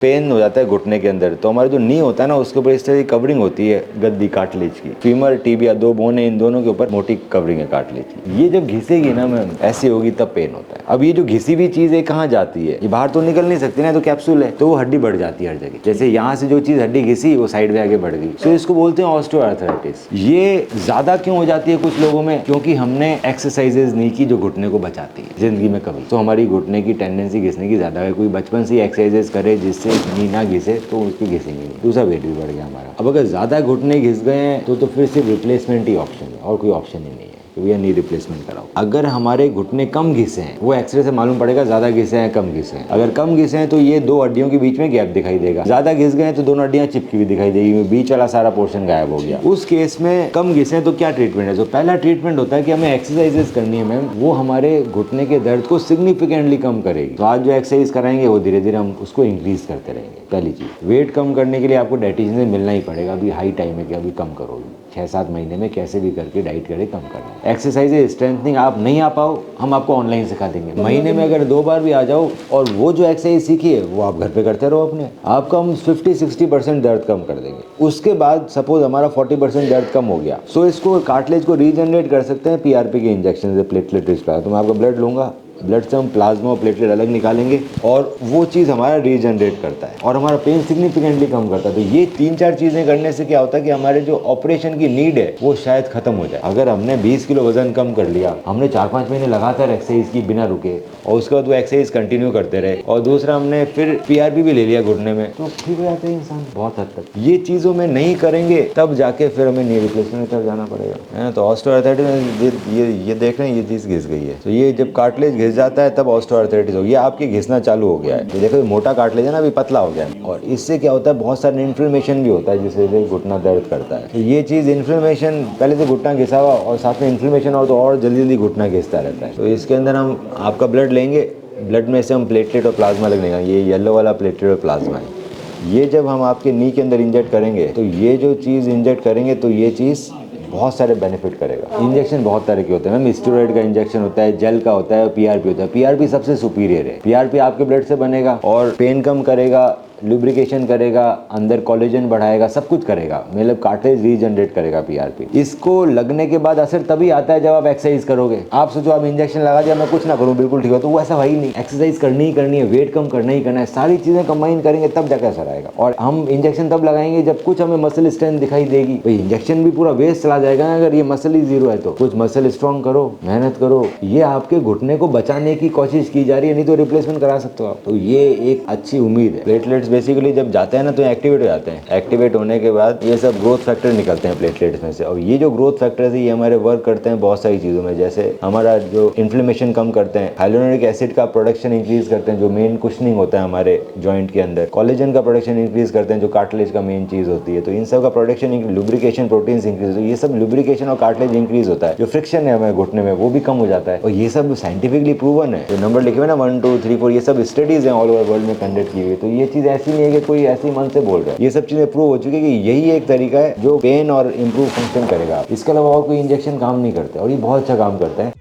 Pen हो जाता है घुटने के अंदर, तो हमारा जो नी होता है ना उसके ऊपर इस तरह की कवरिंग होती है गद्दी कार्टिलेज की। फीमर टिबिया दो बोन है, इन दोनों के ऊपर मोटी कवरिंग है कार्टिलेज की। ये जब घिसेगी ना मैम ऐसी होगी तब पेन होता है। अब ये जो घिसी हुई चीज है कहाँ जाती है, ये बाहर तो निकल नहीं सकती ना, तो कैप्सूल है तो वो हड्डी बढ़ जाती है हर जगह। जैसे यहाँ से जो चीज हड्डी घिसी वो साइड में आगे बढ़ गई, तो इसको बोलते हैं ऑस्टियोआर्थराइटिस। ये ज्यादा क्यों हो जाती है कुछ लोगों में, क्योंकि हमने एक्सरसाइजेज नहीं की जो घुटने को बचाती है जिंदगी में कभी, तो हमारी घुटने की टेंडेंसी घिसने की ज्यादा है। कोई बचपन से एक्सरसाइजेज करे जिससे नी ना घिसे तो उसकी घिसेंगे नहीं, दूसरा वेट भी बढ़ गया हमारा। अब अगर ज्यादा घुटने घिस गए हैं तो फिर सिर्फ रिप्लेसमेंट ही ऑप्शन है और कोई ऑप्शन ही नहीं है कि भैया नी रिप्लेसमेंट कराओ। अगर हमारे घुटने कम घिसे हैं, वो एक्सरे से मालूम पड़ेगा ज्यादा घिसे हैं कम घिसे हैं। अगर कम घिसे हैं तो ये दो हड्डियों के बीच में गैप दिखाई देगा, ज्यादा घिस गए तो दोनों हड्डियां चिपकी हुई दिखाई देगी, बीच वाला सारा पोर्शन गायब हो गया। उस केस में कम घिसे हैं तो क्या ट्रीटमेंट है, तो पहला ट्रीटमेंट होता है कि हमें एक्सरसाइजेस करनी है मैम, वो हमारे घुटने के दर्द को सिग्निफिकेंटली कम करेगी। तो आज जो एक्सरसाइज कराएंगे वो धीरे धीरे हम उसको इंक्रीज करते रहेंगे। पहली चीज, वेट कम करने के लिए आपको डाइटिशियन से मिलना ही पड़ेगा। अभी हाई टाइम है कि अभी कम करो, 6-7 महीने में कैसे भी करके डाइट करें कम करना। एक्सरसाइज स्ट्रेंथनिंग आप नहीं आ पाओ, हम आपको ऑनलाइन सिखा देंगे। महीने में अगर 2 बार भी आ जाओ और वो जो एक्सरसाइज सीखी है वो आप घर पे करते रहो अपने, आपका हम 50-60% दर्द कम कर देंगे। उसके बाद सपोज हमारा 40% दर्द कम हो गया, सो इसको कार्टिलेज को रीजनरेट कर सकते हैं पीआरपी के इंजेक्शन से, प्लेटलेट रिच। तो मैं आपका ब्लड लूंगा, ब्लड से हम प्लाज्मा और प्लेटलेट अलग निकालेंगे और वो चीज़ हमारा रीजनरेट करता है और हमारा पेन सिग्निफिकेंटली कम करता है। तो ये 3-4 चीज़ें करने से क्या होता है कि हमारे जो ऑपरेशन की नीड है वो शायद खत्म हो जाए। अगर हमने 20 किलो वजन कम कर लिया, हमने 4-5 महीने लगातार एक्सरसाइज की बिना रुके और उसके बाद वो एक्सरसाइज कंटिन्यू करते रहे, और दूसरा हमने फिर पीआरपी भी ले लिया घुटने में, तो ठीक हो जाते हैं इंसान बहुत हद तक। ये चीज़ों में नहीं करेंगे तब जाके फिर हमें नी रिप्लेसमेंट की तरफ जाना पड़ेगा, है ना। तो ऑस्टियोआर्थराइटिस में ये देख रहे हैं, ये चीज़ घिस गई है, तो ये जब कार्टिलेज जाता है तब ऑस्टियोआर्थराइटिस हो गया। आपकी घिसना चालू हो गया है, तो देखो मोटा कार्टिलेज है ना, अभी पतला हो गया है, और इससे क्या होता है बहुत सारा इन्फ्लेमेशन भी होता है जिससे घुटना दर्द करता है। तो ये चीज़ इन्फ्लेमेशन, पहले से घुटना घिसा हुआ और साथ में इन्फ्लेमेशन और तो और जल्दी जल्दी घुटना घिसता रहता है। तो इसके अंदर हम आपका ब्लड लेंगे, ब्लड में से हम प्लेटलेट और प्लाज्मा लगने का, ये येलो वाला प्लेटलेट और प्लाज्मा है। ये जब हम आपके नी के अंदर इंजेक्ट करेंगे तो ये जो चीज़ इंजेक्ट करेंगे तो ये चीज़ बहुत सारे बेनिफिट करेगा। इंजेक्शन बहुत तरह के होते हैं मैम, स्टेरॉइड का इंजेक्शन होता है, जेल का होता है, पीआरपी होता है। पीआरपी सबसे सुपीरियर है। पीआरपी आपके ब्लड से बनेगा और पेन कम करेगा, लुब्रिकेशन करेगा, अंदर कोलेजन बढ़ाएगा, सब कुछ करेगा, मतलब कार्टिलेज रीजनरेट करेगा पीआरपी। इसको लगने के बाद असर तभी आता है जब आप एक्सरसाइज करोगे। आप सोचो आप इंजेक्शन लगा दिया, मैं कुछ ना करूँ बिल्कुल ठीक हो, तो वो ऐसा ही नहीं। एक्सरसाइज करनी ही करनी है, वेट कम करना ही करना है, सारी चीजें कंबाइन करेंगे तब जाकर असर आएगा। और हम इंजेक्शन तब लगाएंगे जब कुछ हमें मसल स्ट्रेंथ दिखाई देगी। भाई इंजेक्शन भी पूरा वेस्ट चला जाएगा ना अगर ये मसल ही जीरो है, तो कुछ मसल स्ट्रॉन्ग करो, मेहनत करो। ये आपके घुटने को बचाने की कोशिश की जा रही है, नहीं तो रिप्लेसमेंट करा सकते हो आप। तो ये एक अच्छी उम्मीद है। प्लेटलेट्स बेसिकली जब जाते हैं ना तो एक्टिवेट हो जाते हैं। एक्टिवेट होने के बाद ये सब ग्रोथ फैक्टर निकलते हैं प्लेटलेट्स में से, और ये जो ग्रोथ फैक्टर्स है ये हमारे वर्क करते हैं बहुत सारी चीज़ों में। जैसे हमारा जो इन्फ्लेमेशन कम करते हैं, हाइलुरोनिक एसिड का प्रोडक्शन इंक्रीज करते हैं जो मेन कुशनिंग होता है हमारे जॉइंट के अंदर, कोलेजन का प्रोडक्शन इंक्रीज करते हैं जो कार्टिलेज का मेन चीज़ होती है। तो इन सब का प्रोडक्शन, लुब्रिकेशन, प्रोटीन्स इंक्रीज, तो ये सब लुब्रिकेशन और कार्टिलेज इंक्रीज होता है। जो फ्रिक्शन है हमारे घुटने में वो भी कम हो जाता है, और ये सब साइंटिफिकली प्रूवन है। तो नंबर लिखे हुए ना 1, 2, 3, 4, ये सब स्टडीज हैं ऑल ओवर वर्ल्ड में कंडक्ट की हुई। तो ये चीज़ ऐसी नहीं है कि कोई ऐसी मन से बोल रहा है, ये सब चीजें प्रूव हो चुकी है कि यही एक तरीका है जो पेन और इम्प्रूव फंक्शन करेगा। इसके अलावा और कोई इंजेक्शन काम नहीं करता, और ये बहुत अच्छा काम करता है।